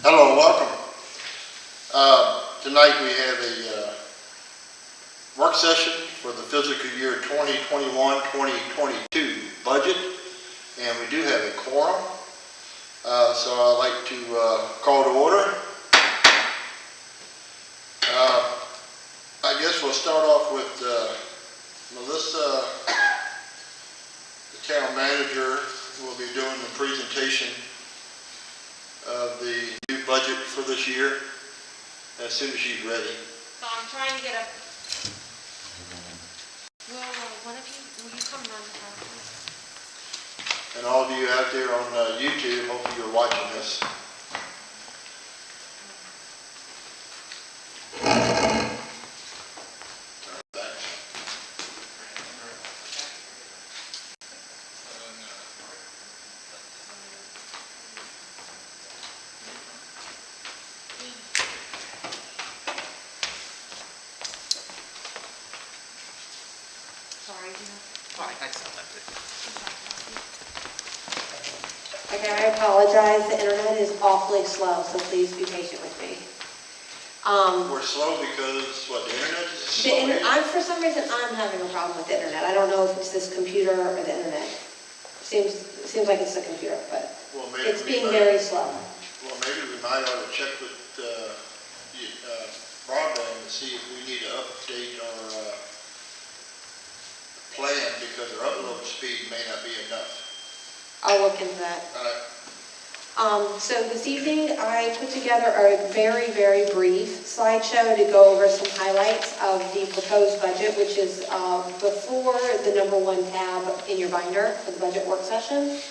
Hello, welcome. Tonight we have a work session for the fiscal year 2021-2022 budget, and we do have a quorum. So I'd like to call to order. I guess we'll start off with Melissa, the town manager, will be doing the presentation of the new budget for this year as soon as she's ready. So I'm trying to get a... Well, one of you, will you come run the PowerPoint? And all of you out there on YouTube, hopefully you're watching this. Sorry, you know. Fine, I saw that. Okay, I apologize. The internet is awfully slow, so please be patient with me. We're slow because, what, the internet is slow? For some reason, I'm having a problem with the internet. I don't know if it's this computer or the internet. Seems like it's the computer, but Well, maybe it's we being might- very slow. Well, maybe we might ought to check with broadband and see if we need to update our plan, because our upload speed may not be enough. I'll look into that. So this evening, I put together a very, very brief slideshow to go over some highlights of the proposed budget, which is before the #1 tab in your binder for the budget work session.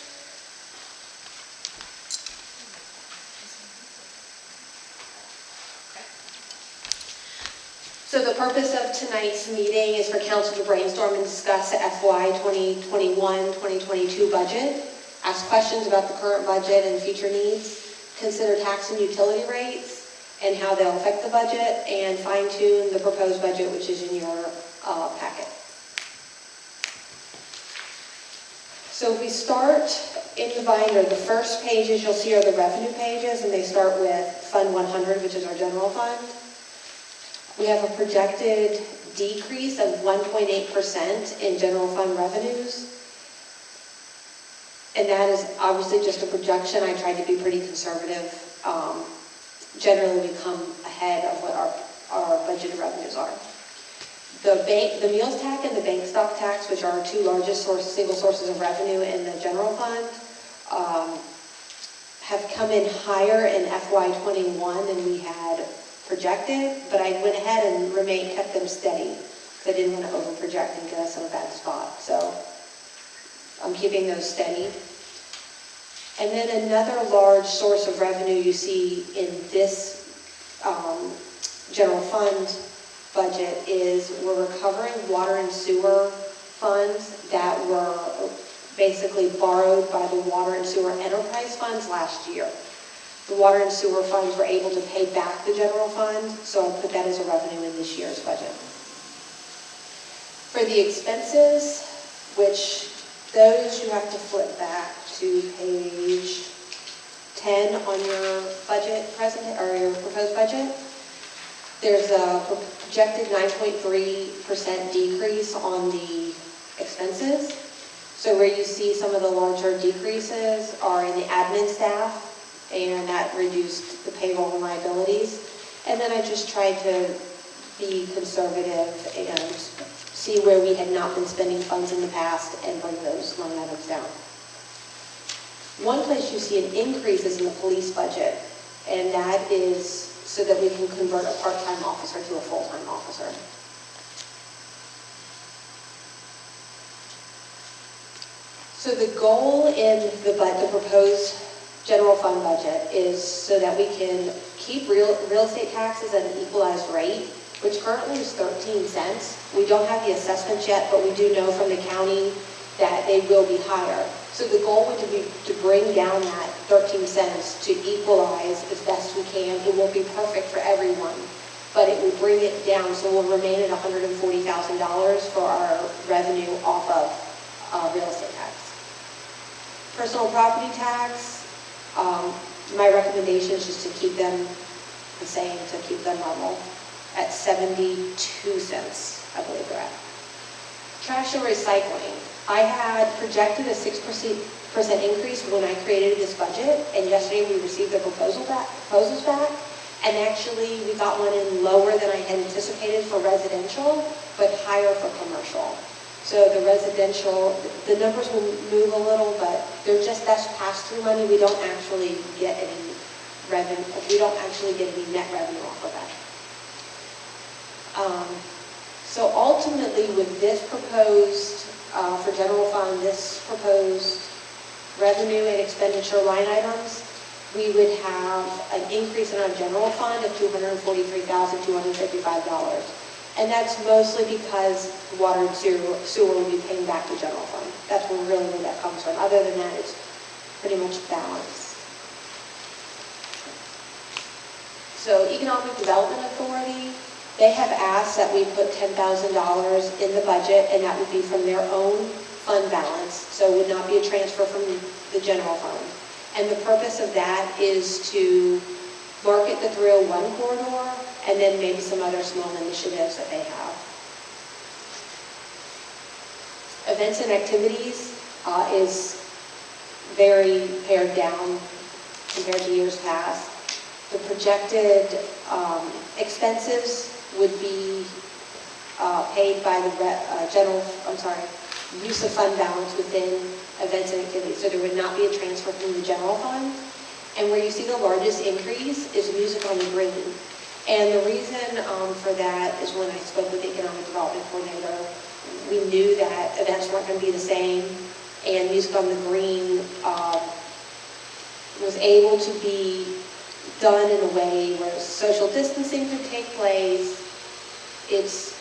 So the purpose of tonight's meeting is for council to brainstorm and discuss the FY 2021-2022 budget, ask questions about the current budget and future needs, consider tax and utility rates and how they'll affect the budget, and fine-tune the proposed budget, which is in your packet. So if we start in the binder, the first pages you'll see are the revenue pages, and they start with Fund 100, which is our general fund. We have a projected decrease of 1.8% in general fund revenues. And that is obviously just a projection. I tried to be pretty conservative. Generally, we come ahead of what our budgeted revenues are. The meals tax and the bank stock tax, which are our two largest single sources of revenue in the general fund, have come in higher in FY 21 than we had projected, but I went ahead and kept them steady because I didn't want to over-project and get us in a bad spot. So I'm keeping those steady. And then another large source of revenue you see in this general fund budget is we're recovering water and sewer funds that were basically borrowed by the water and sewer enterprise funds last year. The water and sewer funds were able to pay back the general fund, so I put that as a revenue in this year's budget. For the expenses, which those you have to flip back to page 10 on your budget or your proposed budget. There's a projected 9.3% decrease on the expenses. So where you see some of the larger decreases are in the admin staff, and that reduced the payroll and liabilities. And then I just tried to be conservative and see where we had not been spending funds in the past and bring those line items down. One place you see an increase is in the police budget, and that is so that we can convert a part-time officer to a full-time officer. So the goal in the proposed general fund budget is so that we can keep real estate taxes at an equalized rate, which currently is 13 cents. We don't have the assessments yet, but we do know from the county that they will be higher. So the goal would be to bring down that 13 cents to equalize as best we can. It won't be perfect for everyone, but it will bring it down, so we'll remain at $140,000 for our revenue off of real estate tax. Personal property tax, My recommendation is just to keep them the same, to keep them level at 72 cents, I believe they're at. Trash and recycling. I had projected a 6% increase when I created this budget, and yesterday we received the proposals back, and actually we got one in lower than I had anticipated for residential, but higher for commercial. So the residential, the numbers will move a little, but that's pass-through money. We don't actually get any revenue, we don't actually get any net revenue off of that. So ultimately, with this proposed, for general fund, this proposed revenue and expenditure line items, we would have an increase in our general fund of $243,255. And that's mostly because water and sewer will be paying back the general fund. That's where that comes from. Other than that, it's pretty much balanced. So Economic Development Authority, they have asked that we put $10,000 in the budget, and that would be from their own fund balance, so it would not be a transfer from the general fund. And the purpose of that is to market the 301 corridor, and then maybe some other small initiatives that they have. Events and activities is very pared down compared to years past. The projected expenses would be paid by the use of fund balance within events and activities. So there would not be a transfer from the general fund. And where you see the largest increase is music on the green. And the reason for that is when I spoke with the Economic Development Coordinator, we knew that events weren't going to be the same, and music on the green was able to be done in a way where social distancing could take place. It's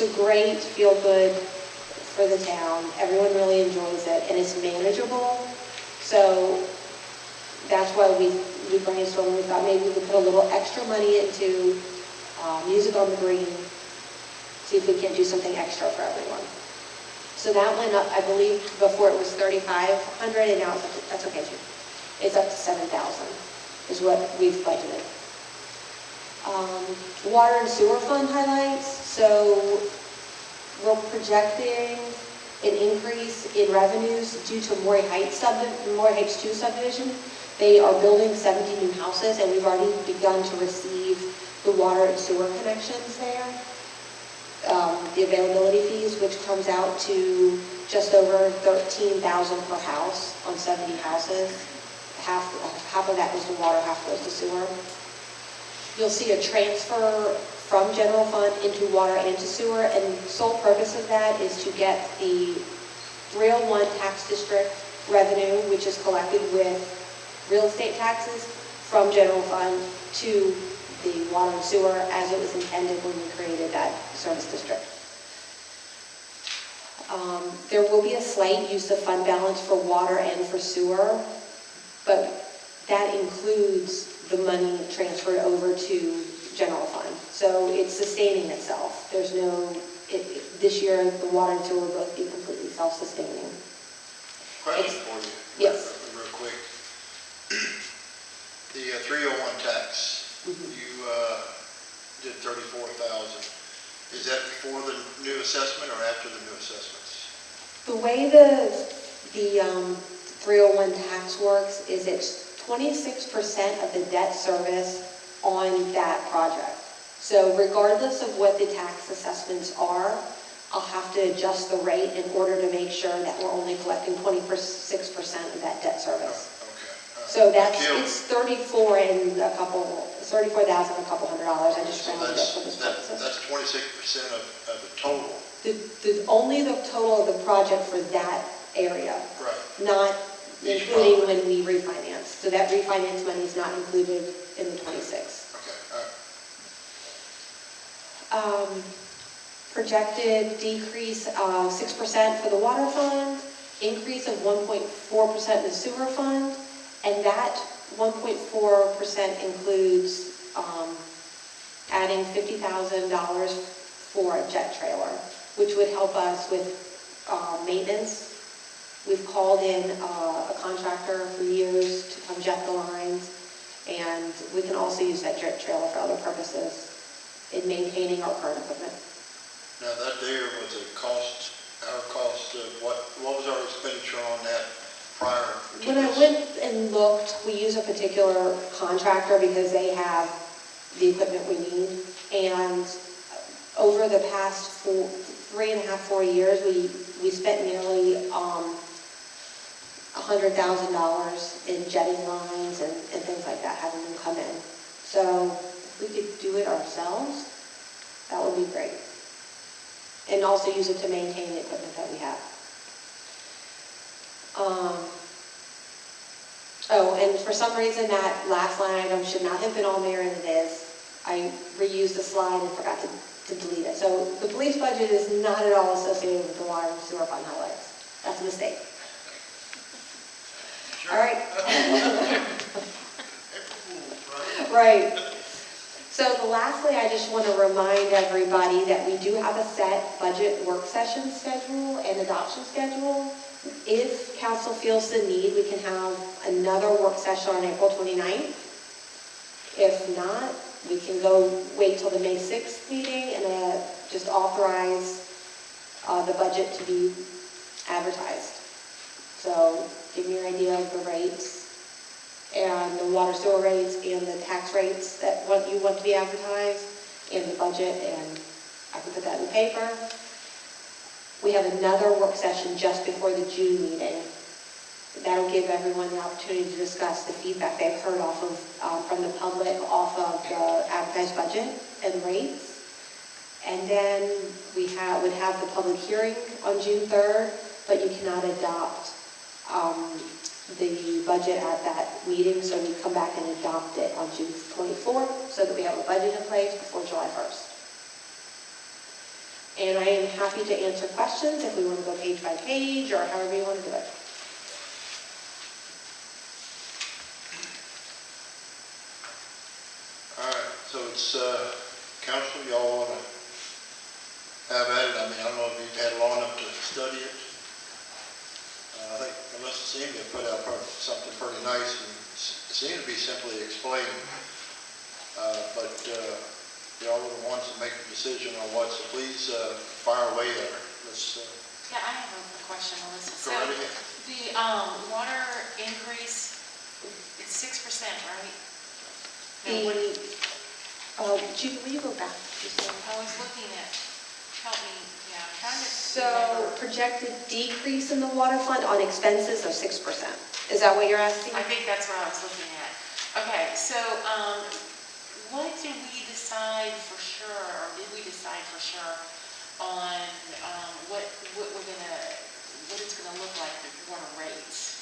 a great feel-good for the town. Everyone really enjoys it, and it's manageable. So that's why we brainstormed. We thought maybe we could put a little extra money into music on the green, see if we can't do something extra for everyone. So that went up, I believe, before it was $3,500, and now that's okay too. It's up to $7,000 is what we've budgeted. Water and sewer fund highlights. So we're projecting an increase in revenues due to Morey Heights 2 subdivision. They are building 70 new houses, and we've already begun to receive the water and sewer connections there. The availability fees, which comes out to just over $13,000 per house on 70 houses. Half of that goes to water, half goes to sewer. You'll see a transfer from general fund into water and to sewer, and the sole purpose of that is to get the 301 tax district revenue, which is collected with real estate taxes, from general fund to the water and sewer as it was intended when we created that service district. There will be a slight use of fund balance for water and for sewer, but that includes the money transferred over to general fund. So it's sustaining itself. There's no, this year the water and sewer will both be completely self-sustaining. Question for you. Yes. Real quick. The 301 tax, you did 34,000. Is that before the new assessment or after the new assessments? The way the 301 tax works is it's 26% of the debt service on that project. So regardless of what the tax assessments are, I'll have to adjust the rate in order to make sure that we're only collecting 26% of that debt service. So it's 34,000 and a couple $100. I just rounded it for this purposes. That's 26% of the total. Only the total of the project for that area. Right. Not including when we refinance. So that refinance money is not included in the 26. Okay, all right. Projected decrease of 6% for the water fund, increase of 1.4% in the sewer fund, and that 1.4% includes adding $50,000 for a jet trailer, which would help us with maintenance We've called in a contractor for years to come jet the lines, and we can also use that drip trailer for other purposes in maintaining our current equipment. Now, that there was a cost, our cost of what was our expenditure on that prior to When I this? went and looked, we use a particular contractor because they have the equipment we need. And over the past 3.5, 4 years, we spent nearly $100,000 in jetting lines and things like that, having them come in. So if we could do it ourselves, that would be great. And also use it to maintain the equipment that we have. Oh, and for some reason, that last line item should not have been on there, and it is. I reused the slide and forgot to delete it. So the police budget is not at all associated with the water and sewer fund highlights. That's a mistake. All right. Right. So lastly, I just want to remind everybody that we do have a set budget work session schedule and adoption schedule. If council feels the need, we can have another work session on April 29th. If not, we can wait till the May 6th meeting and just authorize the budget to be advertised. So give me an idea of the rates and the water sewer rates and the tax rates that you want to be advertised and the budget, and I can put that in the paper. We have another work session just before the June meeting. That'll give everyone the opportunity to discuss the feedback they've heard from the public off of the advertised budget and rates. And then we would have the public hearing on June 3rd, but you cannot adopt the budget at that meeting, so we come back and adopt it on June 24th so that we have a budget in place before July 1st. And I am happy to answer questions if we want to go page by page or however you want to do it. All right, so it's, council, y'all want to have at it? I mean, I don't know if you've had long enough to study it. I think it must seem to have put out something pretty nice, and it seemed to be simply explained. But y'all are the ones that make the decision on what, so please fire away there. Let's. Yeah, I have a question, Melissa. Go right ahead. The water increase is 6%, right? Judy, will you go back? I was looking at, help me, yeah, I'm trying to So remember. projected decrease in the water fund on expenses of 6%. Is that what you're asking? I think that's what I was looking at. Okay, so what did we decide for sure, or did we decide for sure on what it's gonna look like for water rates?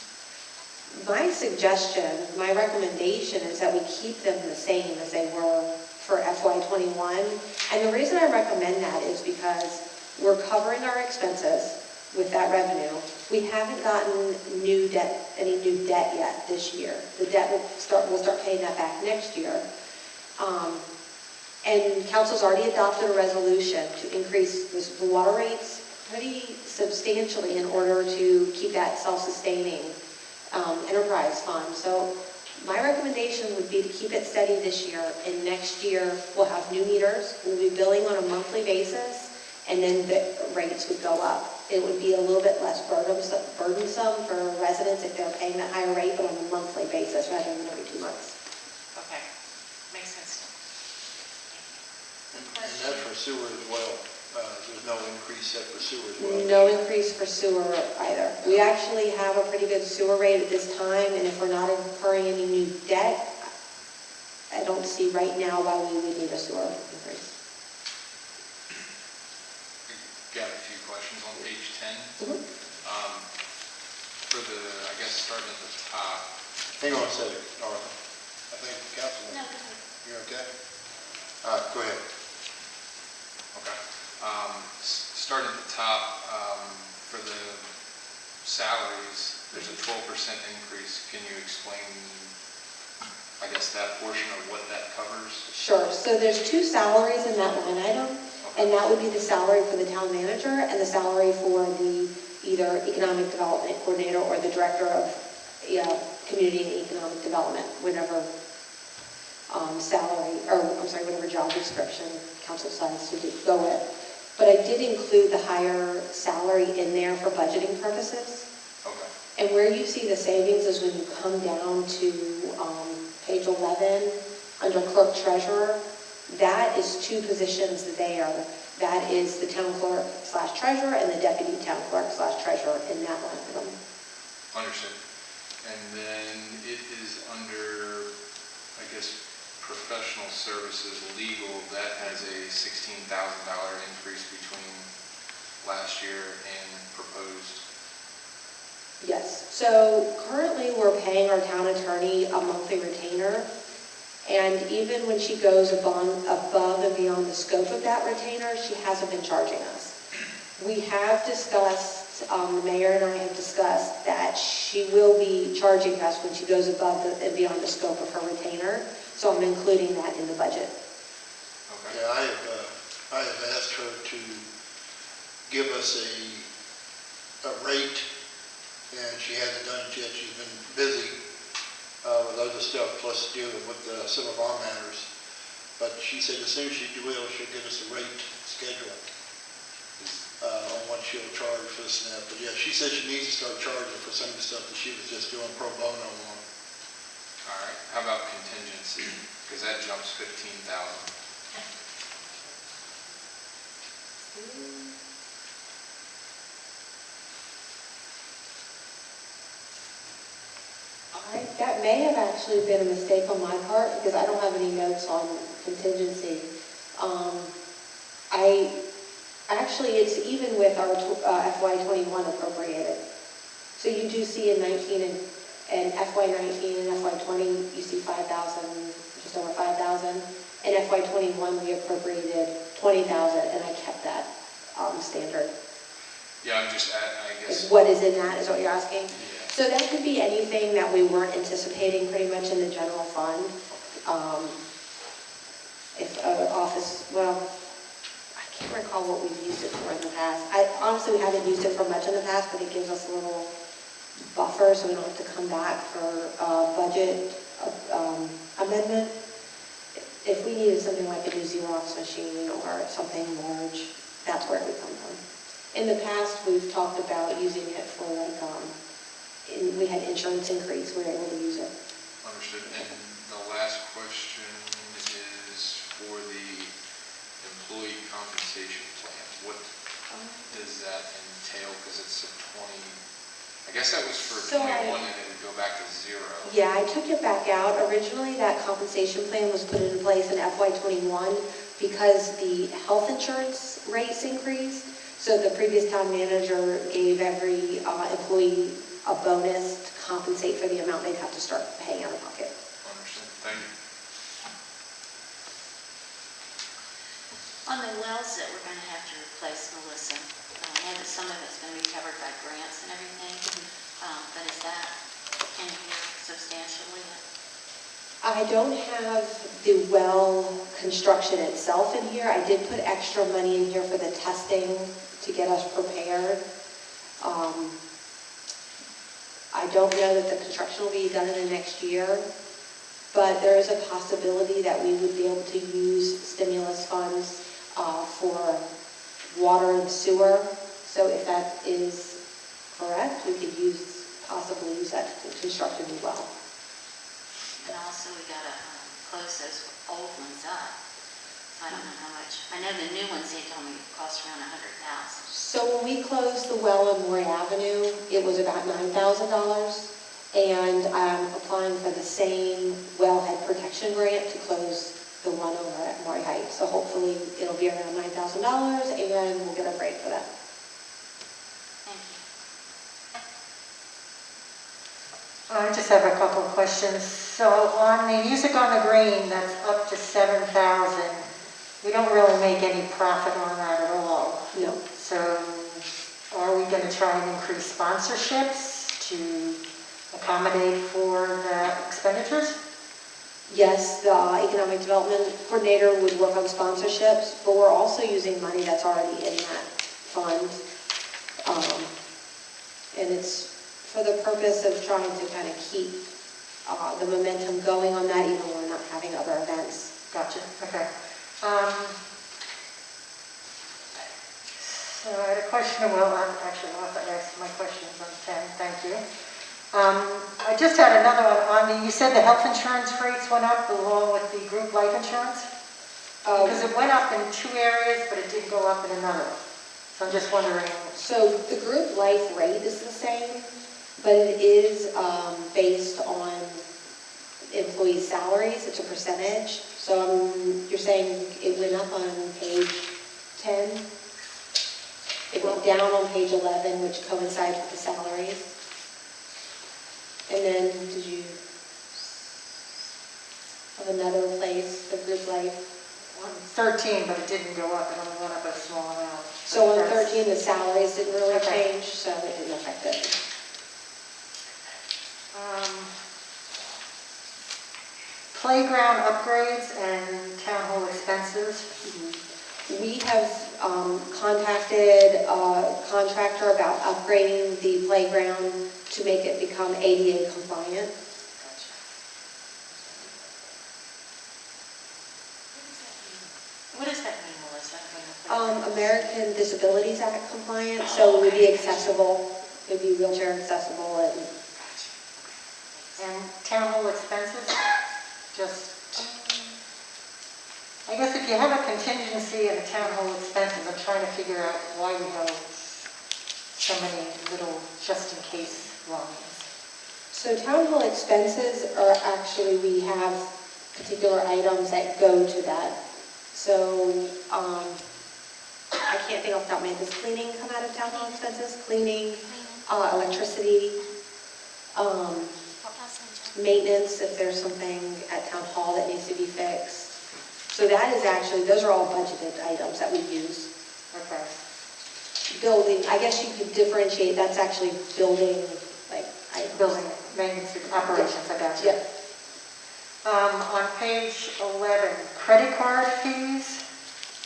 My suggestion, my recommendation is that we keep them the same as they were for FY21. And the reason I recommend that is because we're covering our expenses with that revenue. We haven't gotten any new debt yet this year. The debt we'll start paying that back next year. And council's already adopted a resolution to increase the water rates pretty substantially in order to keep that self-sustaining enterprise fund. So my recommendation would be to keep it steady this year, and next year we'll have new meters. We'll be billing on a monthly basis, and then the rates would go up. It would be a little bit less burdensome for residents if they're paying that higher rate, but on a monthly basis rather than every 2 months. Okay, makes sense. And that's for sewer as well. There's no increase set for sewer as well. No increase for sewer either. We actually have a pretty good sewer rate at this time, and if we're not incurring any new debt, I don't see right now why we would need a sewer increase. Got a few questions on page 10. Mhm. For the, I guess, starting at the top. Hang on a second, Dorothy. I think Councilman, No, go ahead. you're okay? All right, go ahead. Okay. Starting at the top, for the salaries, there's a 12% increase. Can you explain, I guess, that portion of what that covers? Sure. So there's 2 salaries in that line item, and that would be the salary for the town manager and the salary for the either Economic Development Coordinator or the Director of Community and Economic Development, whatever salary, or I'm sorry, whatever job description council decides to go with. But I did include the higher salary in there for budgeting purposes. Okay. And where you see the savings is when you come down to page 11, under clerk treasurer, that is 2 positions there. That is the town clerk / treasurer and the deputy town clerk / treasurer in that line item. Understood. And then it is under, I guess, professional services, legal, that has a $16,000 increase between last year and proposed. Yes, so currently we're paying our town attorney a monthly retainer, and even when she goes above and beyond the scope of that retainer, she hasn't been charging us. We have discussed, the mayor and I have discussed that she will be charging us when she goes above and beyond the scope of her retainer, so I'm including that in the budget. Okay. Yeah, I have asked her to give us a rate, and she hasn't done it yet. She's been busy with other stuff, plus dealing with some of our matters. But she said as soon as she will, she'll give us a rate schedule on what she'll charge for this and that. But yeah, she said she needs to start charging for some of the stuff that she was just doing pro bono on. All right. How about contingency? Because that jumps 15,000. That may have actually been a mistake on my part, because I don't have any notes on contingency. Actually, it's even with our FY21 appropriated. So you do see in 19 and FY19 and FY20, you see 5,000, just over 5,000. In FY21, we appropriated 20,000, and I kept that standard. Yeah, I'm just at, I guess. What is in that, is what you're asking? Yeah. So that could be anything that we weren't anticipating pretty much in the general fund. If an office, well, I can't recall what we've used it for in the past. Honestly, we haven't used it for much in the past, but it gives us a little buffer so we don't have to come back for a budget amendment. If we needed something like a new Xerox machine or something large, that's where it would come from. In the past, we've talked about using it for like, we had insurance increase, we were able to use it. Understood. And the last question is for the employee compensation plan. What does that entail? Because it's a 20, I guess that was for 21 and it would go back to 0. Yeah, I took it back out. Originally, that compensation plan was put into place in FY21 because the health insurance rates increased. So the previous town manager gave every employee a bonus to compensate for the amount they'd have to start paying out of pocket. Understood. Thank you. On the wells that we're going to have to replace, Melissa, I know that some of it's going to be covered by grants and everything, but is that in here substantially? I don't have the well construction itself in here. I did put extra money in here for the testing to get us prepared. I don't know that the construction will be done in the next year, but there is a possibility that we would be able to use stimulus funds for water and sewer. So if that is correct, we could possibly use that to construct a new well. And also we got to close those old ones up. So I don't know how much. I know the new ones, they told me cost around $100,000. So when we closed the well on Maury Avenue, it was about $9,000. And I'm applying for the same wellhead protection grant to close the one over at Maury Heights. So hopefully it'll be around $9,000 and we'll get a break for that. Thank you. I just have a couple of questions. So on the music on the green, that's up to 7,000. We don't really make any profit on that at all. No. So are we going to try and increase sponsorships to accommodate for the expenditures? Yes, the Economic Development Coordinator would work on sponsorships, but we're also using money that's already in that fund. purpose of trying to kind of keep the momentum going on that, even when we're not having other events. Gotcha, okay. So I had a question, well, actually, I'll have to ask my questions on 10, thank you. I just had another one on you said the health insurance rates went up along with the group life insurance? Because it went up in two areas, but it didn't go up in another. So I'm just wondering. So the group life rate is the same, but it is based on employee salaries. It's a percentage. So you're saying it went up on page 10? It went down on page 11, which coincides with the salaries. And then did you have another place, the group life? On 13, but it didn't go up, it only went up a small amount. So on 13, the salaries didn't really change, so it didn't affect it. Playground upgrades and town hall expenses. We have contacted a contractor about upgrading the playground to make it become ADA compliant. What does that mean, Melissa? American Disabilities Act compliant, so it would be accessible, it would be wheelchair accessible, And town hall expenses, just, I guess if you have a contingency in the town hall expenses, I'm trying to figure out why we have so many little just-in-case lines. So town hall expenses are actually, we have particular items that go to that. So, I can't think off the top of my head, does cleaning come out of town hall expenses? Cleaning, electricity, maintenance, if there's something at town hall that needs to be fixed. So that is actually, those are all budgeted items that we use. Okay. Building, I guess you could differentiate, that's actually building, like, items. Building maintenance operations, I got you. Yep. On page 11, credit card fees.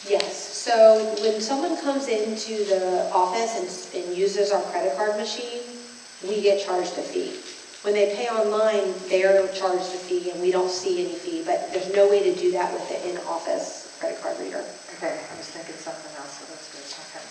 Yes, so when someone comes into the office and uses our credit card machine, we get charged a fee. When they pay online, they're charged a fee and we don't see any fee, but there's no way to do that with the in-office credit card reader. Okay, I was thinking something else, so that's good, okay.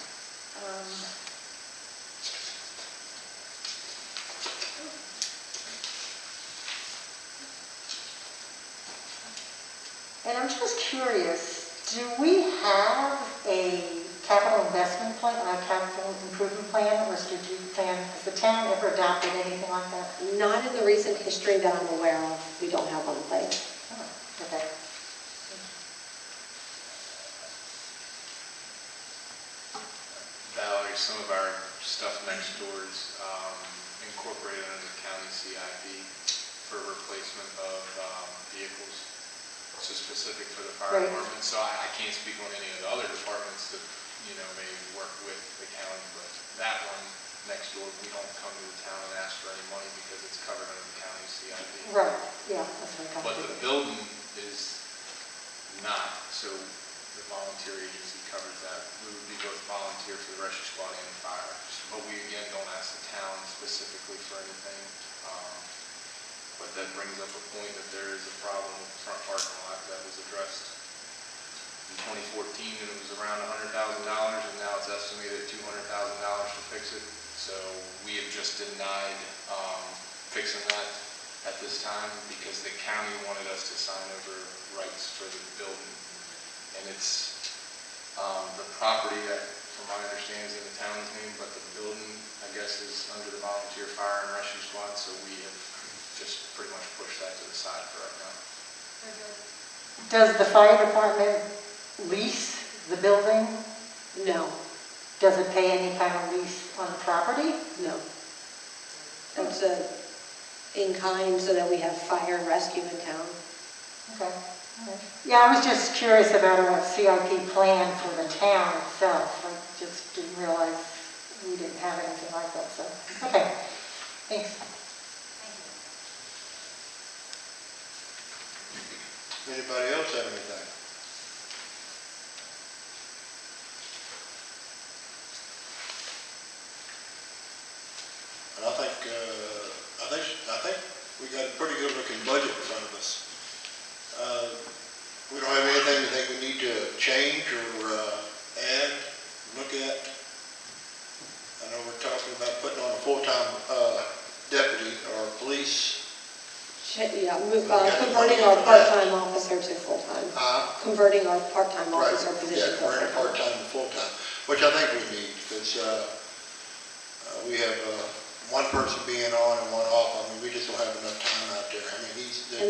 And I'm just curious, do we have a capital investment plan, a capital improvement plan or strategic plan? Has the town ever adopted anything like that? Not in the recent history that I'm aware of, we don't have one in place. Oh, okay. Valerie, some of our stuff next door is incorporated under the county CIP for replacement of vehicles. So specific for the fire Right. department. So I can't speak on any of the other departments that, may work with the county, but that one next door, we don't come to the town and ask for any money because it's covered under the county CIP. Right, yeah, that's what I come But to. the building is not, so the volunteer agency covers that. We would be both volunteer for the rescue squad and fire. But we, again, don't ask the town specifically for anything. But that brings up a point that there is a problem with the front parking lot that was addressed in 2014, and it was around $100,000, and now it's estimated at $200,000 to fix it. So we have just denied fixing that at this time because the county wanted us to sign over rights for the building. And it's the property that, from my understanding, is in the town's name, but the building, I guess, is under the volunteer fire and rescue squad, so we have just pretty much pushed that to the side for right now. Does the fire department lease the building? No, Does it pay any kind of lease on the property? no. It's a in-kind so that we have fire and rescue in town. Okay. All right. Yeah, I was just curious about a CIP plan for the town itself. I just didn't realize we didn't have anything like that, so, okay, thanks. Anybody else have anything? And I think budget in front of us. We don't have anything that think we need to change or add, look at. I know we're talking about putting on a full-time deputy or police. Yeah, converting our part-time officer to full-time. Converting our part-time Right, officer position yeah, to converting full-time. part-time to full-time, which I think we need, because we have one person being on and one off. I mean, we just don't have enough time out there. I mean,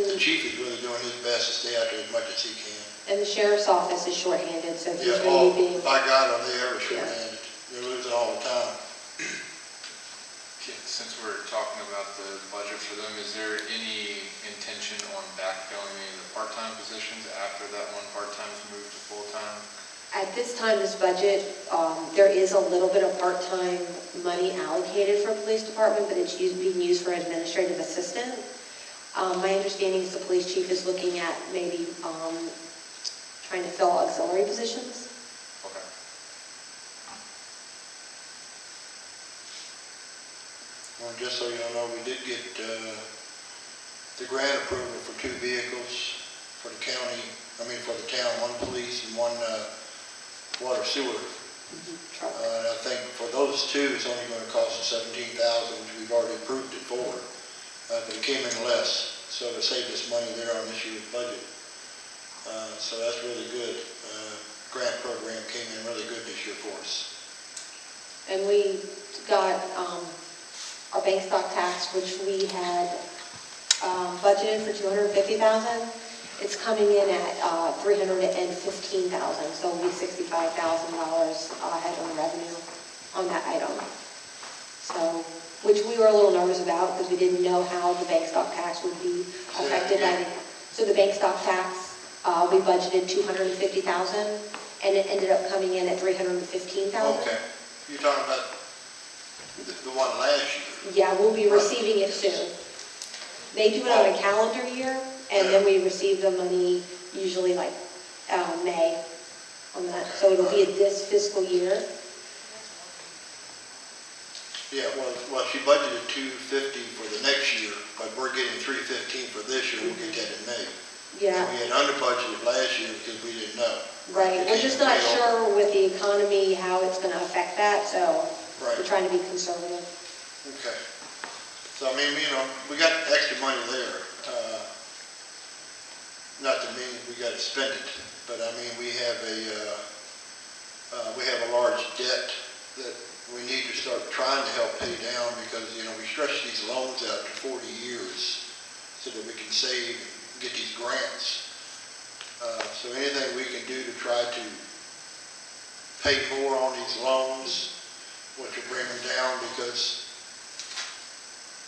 the chief is really doing his best to stay out there as much as he can. And the sheriff's office is shorthanded, so he's Yeah, really being, by God, are they ever short-handed? They're losing all the time. Since we're talking about the budget for them, is there any intention on backfilling any of the part-time positions after that one part-time's moved to full-time? at this time, this budget, there is a little bit of part-time money allocated for police department, but it's being used for administrative assistant. My understanding is the police chief is looking at maybe trying to fill auxiliary positions. Okay. Well, just so you know, we did get the grant approval for 2 vehicles for the county, for the town, 1 police and 1 water sewer. And I think for those 2, it's only going to cost us $17,000, which we've already approved it for. But it came in less, so it saved us money there on this year's budget. So that's really good. Grant program came in really good this year for us. And we got our bank stock tax, which we had budgeted for $250,000. It's coming in at $315,000, so it'll be $65,000 ahead on revenue on that item. So, which we were a little nervous about because we didn't know how the bank stock tax would be affected by the. So the bank stock tax, we budgeted $250,000, and it ended up coming in at $315,000. Okay. You're talking about the one last year? Yeah, we'll be receiving it soon. They do it on a calendar year, and then we receive the money usually like May on that. So it'll be this fiscal year. Yeah, well, she budgeted $250 for the next year, but we're getting $315 for this year. We'll get that in May. Yeah, And we had under budgeted last year because we didn't know. right. It We're came just in not way over. sure with the economy how it's going to affect that, so Right. we're trying to be conservative. Okay. So, we got extra money there. Not to mean we got to spend it, but we have a large debt that we need to start trying to help pay down because, we stretch these loans out to 40 years so that we can save and get these grants. So anything we can do to try to pay more on these loans, which will bring them down, because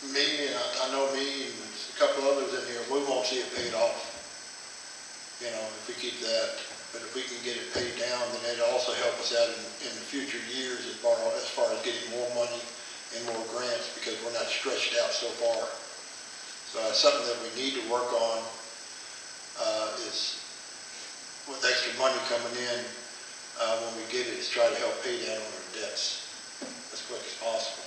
I know me and a couple others in here, we won't see it paid off, if we keep that. But if we can get it paid down, then it'll also help us out in the future years as far as getting more money and more grants, because we're not stretched out so far. So it's something that we need to work on, is with extra money coming in, when we get it, is try to help pay down on our debts as quick as possible.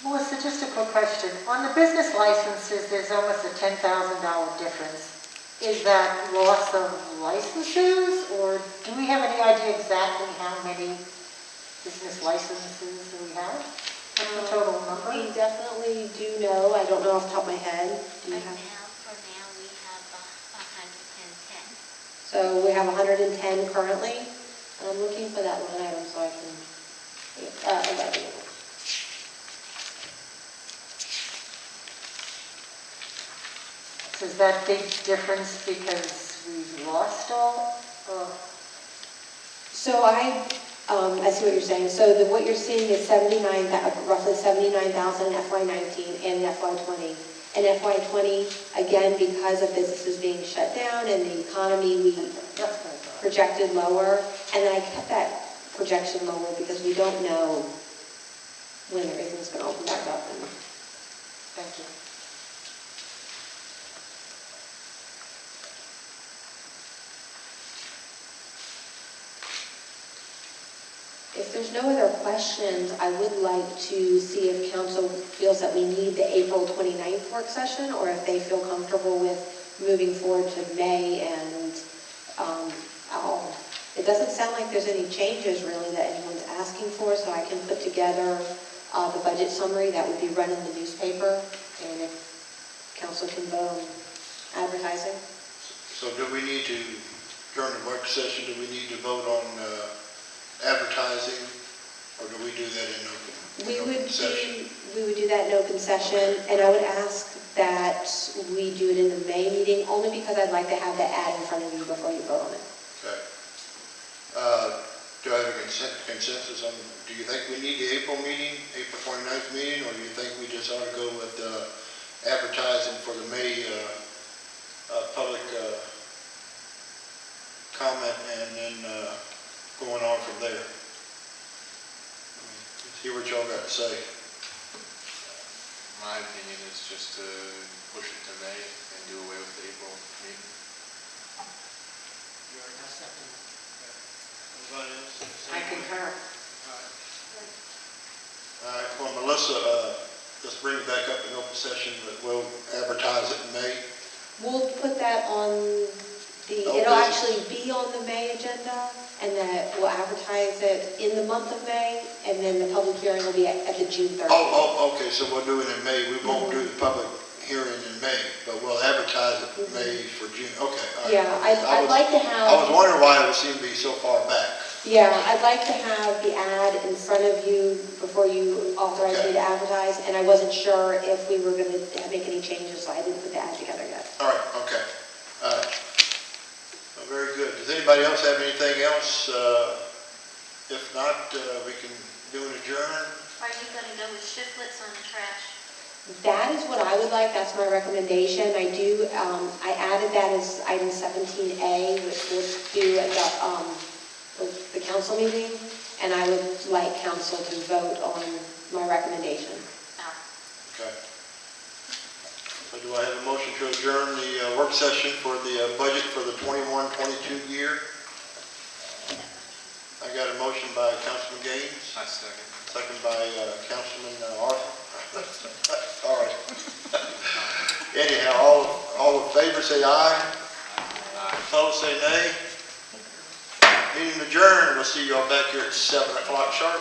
Melissa, just a quick question. On the business licenses, there's almost a $10,000 difference. Is that loss of licenses, or do we have any idea exactly how many business licenses we have? What's the total number? We definitely do know. I don't know off the top of my head. Do you Right have? now, for now, we have 110. So we have 110 currently. I'm looking for that line item so I can, 11. So is that big difference because we've lost all? So I see what you're saying. So what you're seeing is roughly 79,000 in FY19 and FY20. In FY20, again, because of businesses being shut down and the economy, we That's what I thought. projected lower. And then I kept that projection lower because we don't know when everything's going to open back up. Thank you. If there's no other questions, I would like to see if council feels that we need the April 29th work session, or if they feel comfortable with moving forward to May, and it doesn't sound like there's any changes really that anyone's asking for, so I can put together the budget summary that would be run in the newspaper, and if council can vote on advertising. So do we need to, during the work session, do we need to vote on advertising, or do we do that in open session? We would do that in open session, and I would ask that we do it in the May meeting, only because I'd like to have the ad in front of you before you vote on it. Okay. Do I have a consensus on, do you think we need the April meeting, April 29th meeting, or do you think we just ought to go with advertising for the May public comment, and then going on from there? See what y'all got to say. My opinion is just to push it to May and do away with the April meeting. Anybody else? I concur. All right, well, Melissa, let's bring it back up in open session, but we'll advertise it in May. We'll put that on it'll actually be on the May agenda, and that we'll advertise it in the month of May, and then the public hearing will be at the June 3rd. Okay, so we'll do it in May. We won't do the public hearing in May, but we'll advertise it in May for June. Okay, all right. Yeah, I'd like to have... I was wondering why it seemed to be so far back. Yeah, I'd like to have the ad in front of you before you authorize me to advertise, and I wasn't sure if we were going to make any changes, so I didn't put the ad together yet. All right, okay. Well, very good. Does anybody else have anything else? If not, we can do an adjourn. Are you gonna go with shiftlets on the trash? That is what I would like, that's my recommendation. I added that as item 17A, which we'll do at the council meeting, and I would like council to vote on my recommendation. Oh. Okay. So do I have a motion to adjourn the work session for the budget for the 21-22 year? I got a motion by Councilman Gaines. I second. Second by Councilman Arthur. All right. Anyhow, all in favor say aye. Aye. Opposed say nay. Meeting adjourned. We'll see y'all back here at 7 o'clock sharp.